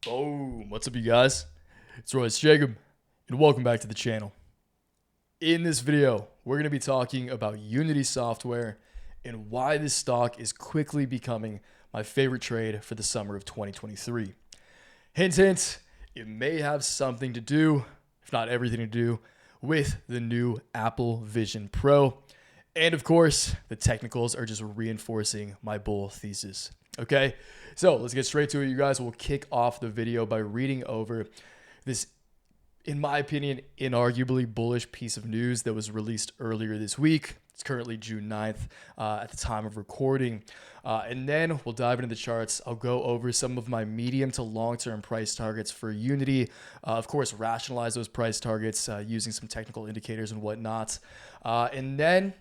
Boom. What's up, you guys? It's Royce Jacob, and welcome back to the channel. In this video, we're going to be talking about Unity software and why this stock is quickly becoming my favorite trade for the summer of 2023. Hint, hint, it may have something to do, if not everything to do, with the new Apple Vision Pro. And of course, the technicals are just reinforcing my bull thesis. Okay, so let's get straight to it, you guys. We'll kick off the video by reading over this, in my opinion, inarguably bullish piece of news that was released earlier this week. It's currently June 9th at the time of recording. And then we'll dive into the charts. I'll go over some of my medium to long-term price targets for Unity. Of course, rationalize those price targets using some technical indicators and whatnot. And then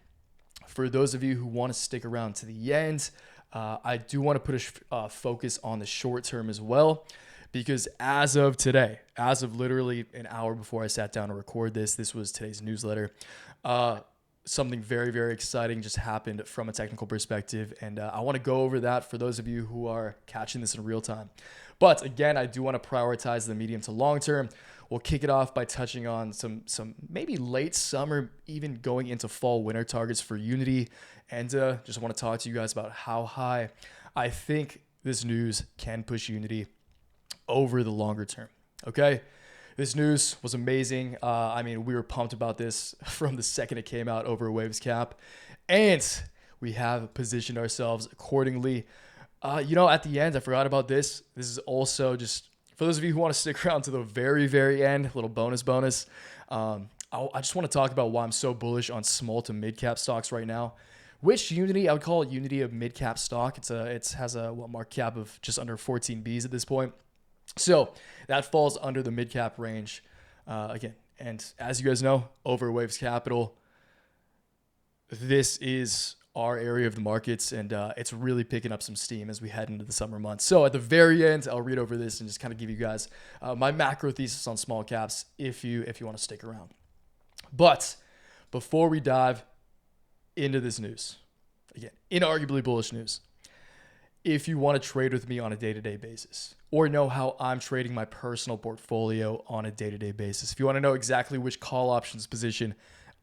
for those of you who want to stick around to the end, I do want to put a focus on the short term as well, because as of today, as of literally an hour before I sat down to record this was today's newsletter. Something very, very exciting just happened from a technical perspective, and I want to go over that for those of you who are catching this in real time. But again, I do want to prioritize the medium to long term. We'll kick it off by touching on some maybe late summer, even going into fall winter targets for Unity. And just want to talk to you guys about how high I think this news can push Unity over the longer term. Okay, this news was amazing. I mean, we were pumped about this from the second it came out over a Waves cap, and we have positioned ourselves accordingly. At the end, I forgot about this. This is also just for those of you who want to stick around to the very, very end, a little bonus. I just want to talk about why I'm so bullish on small to mid cap stocks right now. Which Unity, I would call Unity a mid cap stock. It has a market cap of just under 14 Bs at this point. So that falls under the mid cap range again. And as you guys know, over Waves Capital, this is our area of the markets, and it's really picking up some steam as we head into the summer months. So at the very end, I'll read over this and just kind of give you guys my macro thesis on small caps if you want to stick around. But before we dive into this news, again, inarguably bullish news, if you want to trade with me on a day-to-day basis or know how I'm trading my personal portfolio on a day-to-day basis, if you want to know exactly which call options position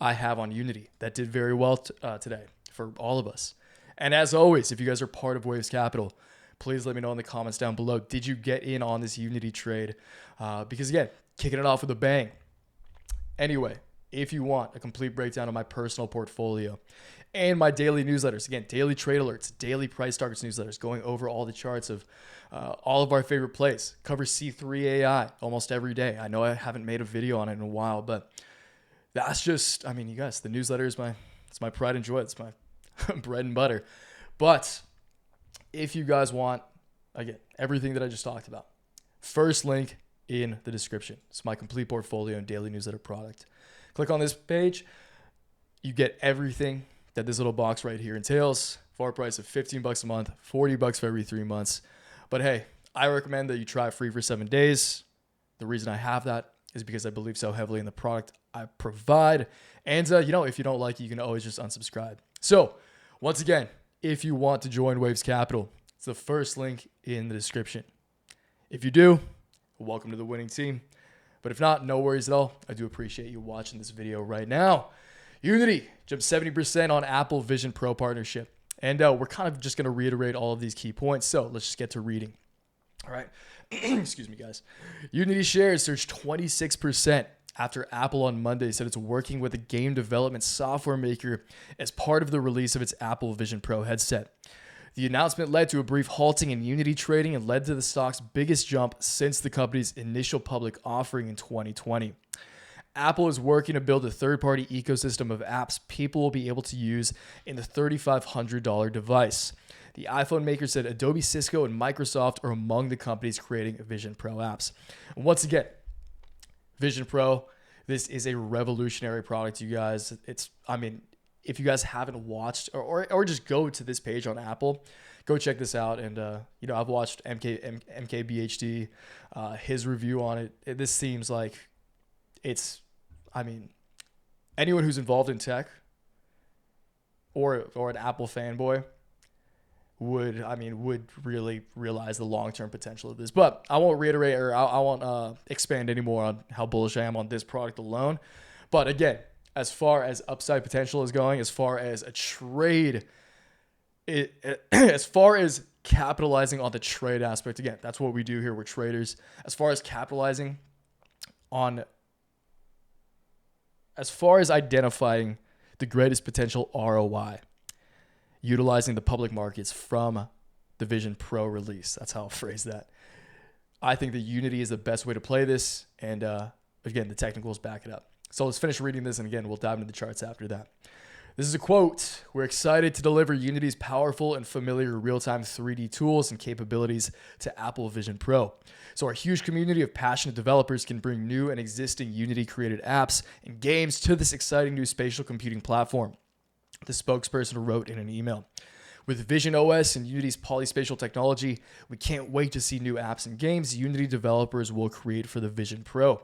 I have on Unity, that did very well today for all of us. And as always, if you guys are part of Waves Capital, please let me know in the comments down below. Did you get in on this Unity trade? Because again, kicking it off with a bang. Anyway, if you want a complete breakdown of my personal portfolio and my daily newsletters, again, daily trade alerts, daily price targets newsletters, going over all the charts of all of our favorite plays, cover C3 AI almost every day. I know I haven't made a video on it in a while, but that's just, I mean, you guys, the newsletter is it's my pride and joy. It's my bread and butter. But if you guys want, again, everything that I just talked about, first link in the description. It's my complete portfolio and daily newsletter product. Click on this page. You get everything that this little box right here entails for a price of $15 a month, $40 for every 3 months. But hey, I recommend that you try it free for 7 days. The reason I have that is because I believe so heavily in the product I provide. And, if you don't like it, you can always just unsubscribe. So, once again, if you want to join Waves Capital, it's the first link in the description. If you do, welcome to the winning team. But if not, no worries at all. I do appreciate you watching this video right now. Unity jumped 70% on Apple Vision Pro partnership. And we're kind of just going to reiterate all of these key points. So let's just get to reading. All right. Excuse me, guys. Unity shares surged 26% after Apple on Monday said it's working with a game development software maker as part of the release of its Apple Vision Pro headset. The announcement led to a brief halting in Unity trading and led to the stock's biggest jump since the company's initial public offering in 2020. Apple is working to build a third-party ecosystem of apps people will be able to use in the $3,500 device. The iPhone maker said Adobe, Cisco, and Microsoft are among the companies creating Vision Pro apps. And once again, Vision Pro, this is a revolutionary product, you guys. If you guys haven't watched or just go to this page on Apple, go check this out. And, I've watched MKBHD, his review on it. This seems like anyone who's involved in tech or an Apple fanboy, would really realize the long-term potential of this. But I won't reiterate, or I won't expand anymore on how bullish I am on this product alone. But again, as far as upside potential is going, as far as a trade, as far as capitalizing on the trade aspect, again, that's what we do here. We're traders. As far as capitalizing on, as far as identifying the greatest potential ROI, utilizing the public markets from the Vision Pro release. That's how I'll phrase that. I think that Unity is the best way to play this. And again, the technicals back it up. So let's finish reading this. And again, we'll dive into the charts after that. This is a quote. We're excited to deliver Unity's powerful and familiar real-time 3D tools and capabilities to Apple Vision Pro. So our huge community of passionate developers can bring new and existing Unity-created apps and games to this exciting new spatial computing platform, the spokesperson wrote in an email. With Vision OS and Unity's polyspatial technology, we can't wait to see new apps and games Unity developers will create for the Vision Pro.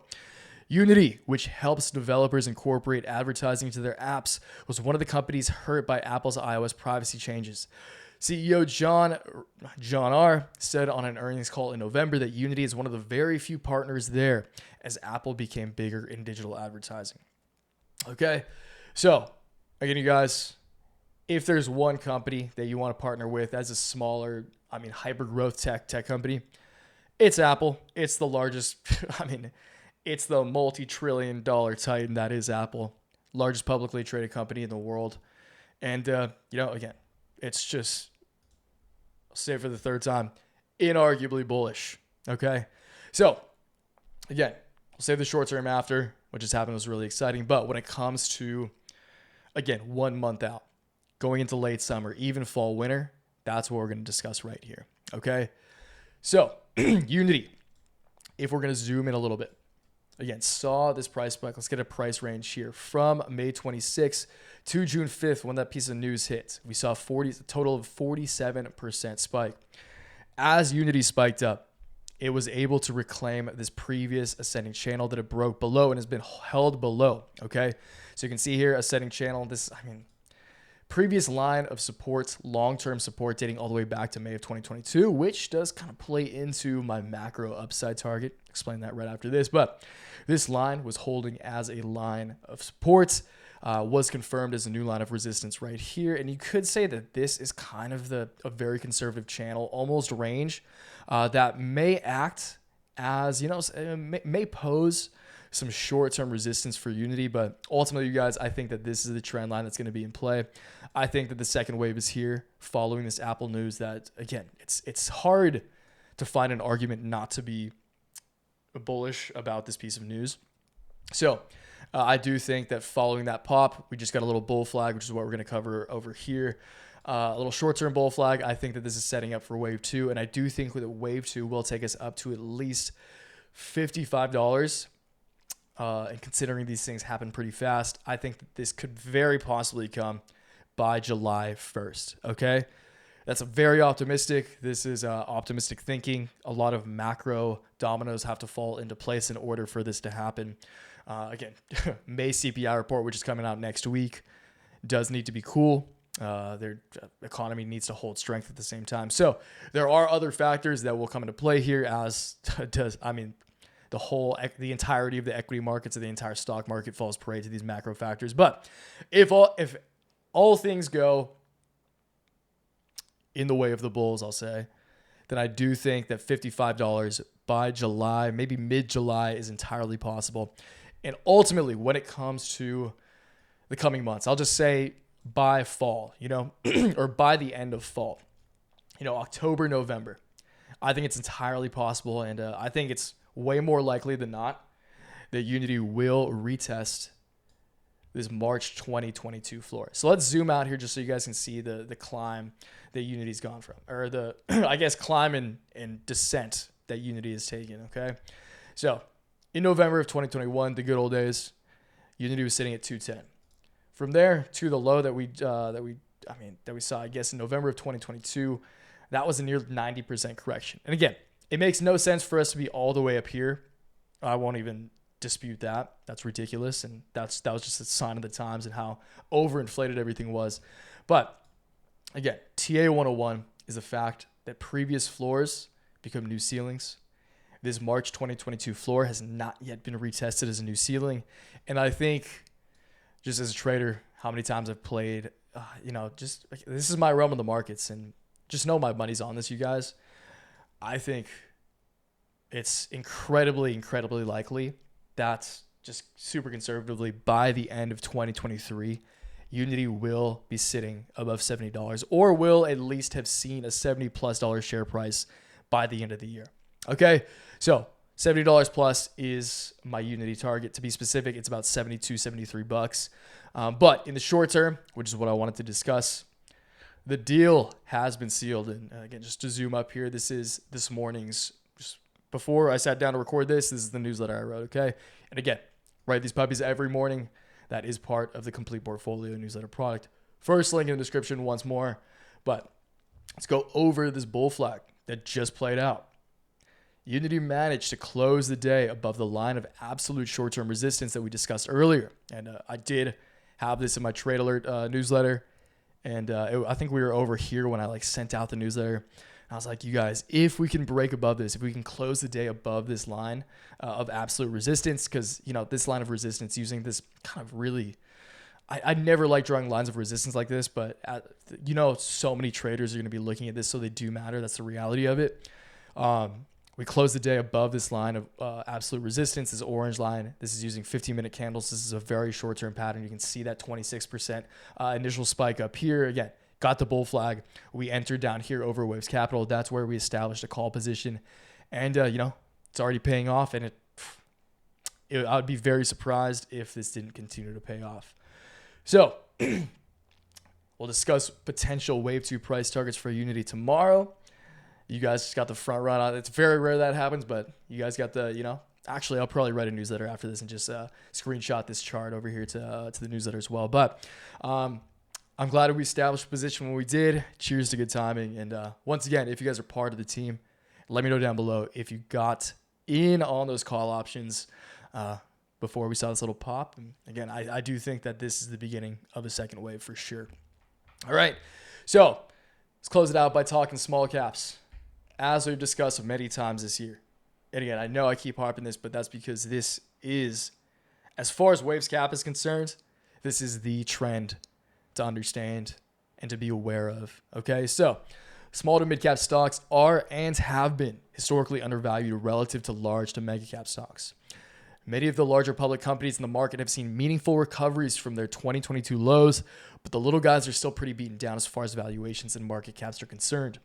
Unity, which helps developers incorporate advertising into their apps, was one of the companies hurt by Apple's iOS privacy changes. CEO John R. said on an earnings call in November that Unity is one of the very few partners there as Apple became bigger in digital advertising. Okay, so again, you guys, if there's one company that you want to partner with as a smaller, hyper-growth tech company, it's Apple. It's the largest, it's the multi-trillion-dollar titan that is Apple, largest publicly traded company in the world. And, again, it's just, I'll say it for the third time, inarguably bullish, okay? So, again, we'll save the short term after. What just happened was really exciting. But when it comes to, again, 1 month out, going into late summer, even fall, winter, that's what we're going to discuss right here, okay? So, Unity, if we're going to zoom in a little bit, again, saw this price spike. Let's get a price range here from May 26th to June 5th when that piece of news hit. We saw a total of 47% spike. As Unity spiked up, it was able to reclaim this previous ascending channel that it broke below and has been held below, okay? So you can see here, ascending channel, previous line of support, long-term support dating all the way back to May of 2022, which does kind of play into my macro upside target. Explain that right after this. But this line was holding as a line of support, was confirmed as a new line of resistance right here. And you could say that this is kind of a very conservative channel, almost range, that may act as, may pose some short-term resistance for Unity, but ultimately, you guys, I think that this is the trend line that's going to be in play. I think that the second wave is here following this Apple news that, again, it's hard to find an argument not to be bullish about this piece of news. So I do think that following that pop, we just got a little bull flag, which is what we're going to cover over here. A little short-term bull flag. I think that this is setting up for wave 2, and I do think that wave 2 will take us up to at least $55. And considering these things happen pretty fast, I think that this could very possibly come by July 1st, okay? That's a very optimistic. This is optimistic thinking. A lot of macro dominoes have to fall into place in order for this to happen. Again, May CPI report, which is coming out next week, does need to be cool. Their economy needs to hold strength at the same time. So there are other factors that will come into play here, as does, the entirety of the equity markets or the entire stock market falls prey to these macro factors. But if all things go in the way of the bulls, I'll say, then I do think that $55 by July, maybe mid-July, is entirely possible. And ultimately, when it comes to the coming months, I'll just say by fall, or by the end of fall, October, November, I think it's entirely possible. And I think it's way more likely than not that Unity will retest this March 2022 floor. So let's zoom out here just so you guys can see the climb that Unity's gone from, or the, climb and descent that Unity is taking, okay? So in November of 2021, the good old days, Unity was sitting at 210. From there to the low that we saw, in November of 2022, that was a near 90% correction. And again, it makes no sense for us to be all the way up here. I won't even dispute that. That's ridiculous. And that was just a sign of the times and how overinflated everything was. But again, TA 101 is the fact that previous floors become new ceilings. This March 2022 floor has not yet been retested as a new ceiling. And I think, just as a trader, how many times I've played, just like, this is my realm of the markets, and just know my money's on this, you guys. I think it's incredibly, incredibly likely that, just super conservatively, by the end of 2023, Unity will be sitting above $70, or will at least have seen a $70+ share price by the end of the year. Okay, so $70 plus is my Unity target. To be specific, it's about 72, 73 bucks. But in the short term, which is what I wanted to discuss, the deal has been sealed. And again, just to zoom up here, this is this morning's, just before I sat down to record this is the newsletter I wrote, okay? And again, write these puppies every morning. That is part of the Complete Portfolio newsletter product. First link in the description once more. But let's go over this bull flag that just played out. Unity managed to close the day above the line of absolute short-term resistance that we discussed earlier. And I did have this in my Trade Alert newsletter. And I think we were over here when I sent out the newsletter. I was like, you guys, if we can break above this, if we can close the day above this line of absolute resistance, because, this line of resistance using this kind of really, I never like drawing lines of resistance like this, but so many traders are going to be looking at this, so they do matter. That's the reality of it. We closed the day above this line of absolute resistance, this orange line. This is using 15-minute candles. This is a very short-term pattern. You can see that 26% initial spike up here. Again, got the bull flag. We entered down here over Waves Capital. That's where we established a call position. And, it's already paying off. And I would be very surprised if this didn't continue to pay off. So we'll discuss potential Wave 2 price targets for Unity tomorrow. You guys just got the front run on it. It's very rare that happens, but you guys got the, actually, I'll probably write a newsletter after this and just screenshot this chart over here to the newsletter as well. But I'm glad we established a position when we did. Cheers to good timing. And once again, if you guys are part of the team, let me know down below if you got in on those call options before we saw this little pop. And again, I do think that this is the beginning of a second wave for sure. All right, so let's close it out by talking small caps. As we've discussed many times this year. And again, I know I keep harping this, but that's because this is, as far as Waves Cap is concerned, this is the trend to understand and to be aware of. Okay, so small to mid cap stocks are and have been historically undervalued relative to large to mega cap stocks. Many of the larger public companies in the market have seen meaningful recoveries from their 2022 lows, but the little guys are still pretty beaten down as far as valuations and market caps are concerned.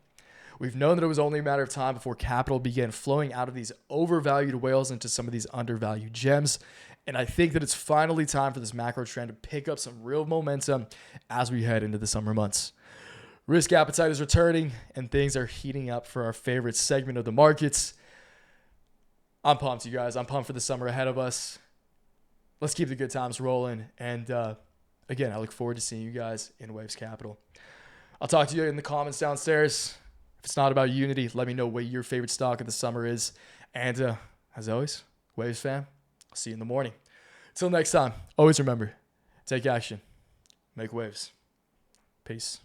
We've known that it was only a matter of time before capital began flowing out of these overvalued whales into some of these undervalued gems. And I think that it's finally time for this macro trend to pick up some real momentum as we head into the summer months. Risk appetite is returning and things are heating up for our favorite segment of the markets. I'm pumped, you guys. I'm pumped for the summer ahead of us. Let's keep the good times rolling. And again, I look forward to seeing you guys in Waves Capital. I'll talk to you in the comments downstairs. If it's not about Unity, let me know what your favorite stock of the summer is. And as always, Waves fam, I'll see you in the morning. Until next time, always remember, take action, make waves. Peace.